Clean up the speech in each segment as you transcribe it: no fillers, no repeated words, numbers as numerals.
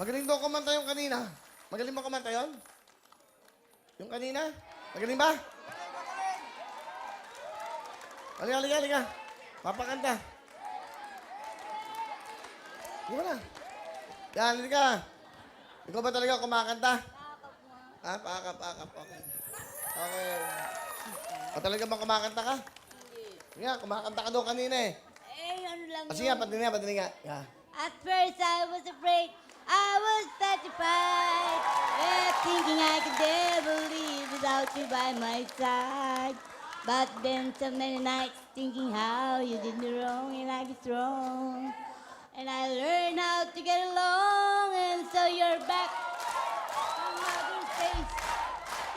Magaling daw kumanta yung kanina. Magaling ba kumanta yun? Yung kanina? Magaling ba? Halika, halika, halika. Papakanta. Di ba na? Yan, halika. Ikaw ba talaga kumakanta? Ah, pakap. Okay. Okay. O talaga bang kumakanta ka? Hindi. Nga, kumakanta ka daw kanina eh. Ano lang Sige nga, patinig nga. Yeah. At first I was afraid, I was petrified, thinking I could never live without you by my side. But then so many nights thinking how you did me wrong and I was wrong. And I learned how to get along, and so you're back on mother's face.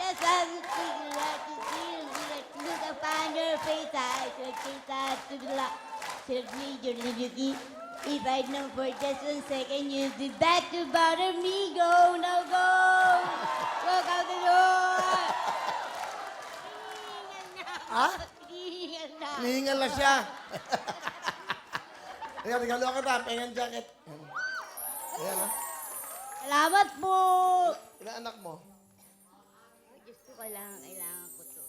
Yes, I was thinking like you feel, like look upon your face. I should kiss that to the lock. Should lead your liberty. If I'd known for just 1 second you'd be back to bother me. Go, now go! Walk out the door! Ha? Hihingal na. Hinihingal na siya. Ayan, regalo ka ta. Pengen jacket. Ayan, ha? Salamat po! Ilan anak mo? Diyos ko, kailangan ko to.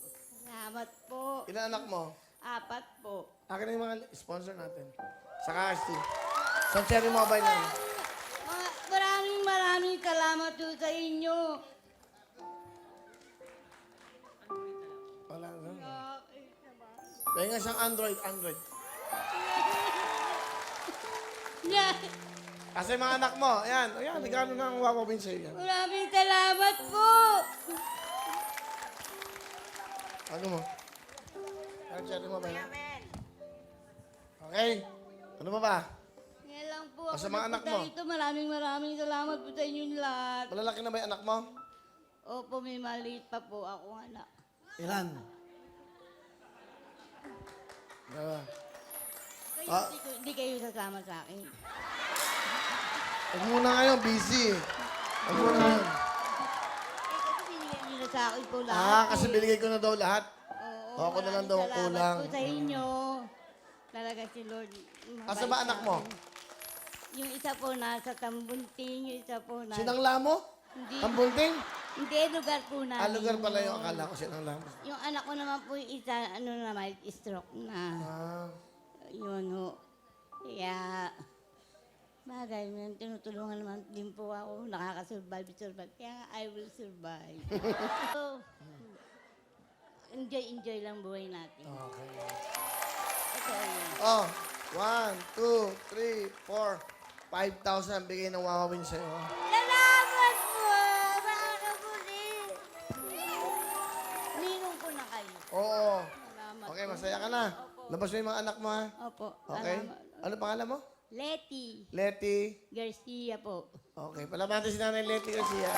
Salamat po. Ilan anak mo? 4 po. Akin na yung mga sponsor natin. Saka Steve. San Cherry Mobile na. Maraming salamat po sa inyo. Wala na. Pengen siyang Android. Yeah. Kasi mga anak mo, ayan. Ayan, regalo na ang wawawin sa'yo. Yan. Maraming salamat po. Ano mo? San Cherry Mobile. Okay. Ano pa ba? Ngayon lang po O, sa mga anak mo? Ito, maraming salamat po sa inyong lahat. Malalaki na ba yung anak mo? Opo, may maliit pa po akong anak. Ilan? Dalawa. Kayo, hindi kayo sasama sa akin. Huwag muna ngayon, busy. Huwag muna ngayon. Kasi binigyan niyo na sa akin po lahat. Kasi binigay ko na daw lahat. Oo, Ako na lang daw ang maraming kulang. salamat po sa inyo. Talaga si Lord. Asa ba anak mo? Yung isa po nasa Tambunting, yung isa po nasa... Sinangla mo? Hindi, Tambunting? hindi, lugar po namin. Lugar pala yung akala ko sinangla mo. Yung anak ko naman po yung isa, naman, stroke na. Ah, Yun ho. Kaya, bagay, tinutulungan naman din po ako. Nakakasurvive. Kaya nga, I will survive. So, enjoy lang buhay natin. okay. Ito yun. Oh, 1, 2, 3, 4, 5,000 bigay ng wawawin sa'yo. Salamat po! Makakabuli! Ninong po na kayo. Oo. Salamat Okay, po. masaya ka na. Labas mo yung mga anak mo, ha? Opo. Okay? Salamat. Ano pangalan mo? Letty Letty. Garcia po. Okay, palamante si Nanay Letty Garcia.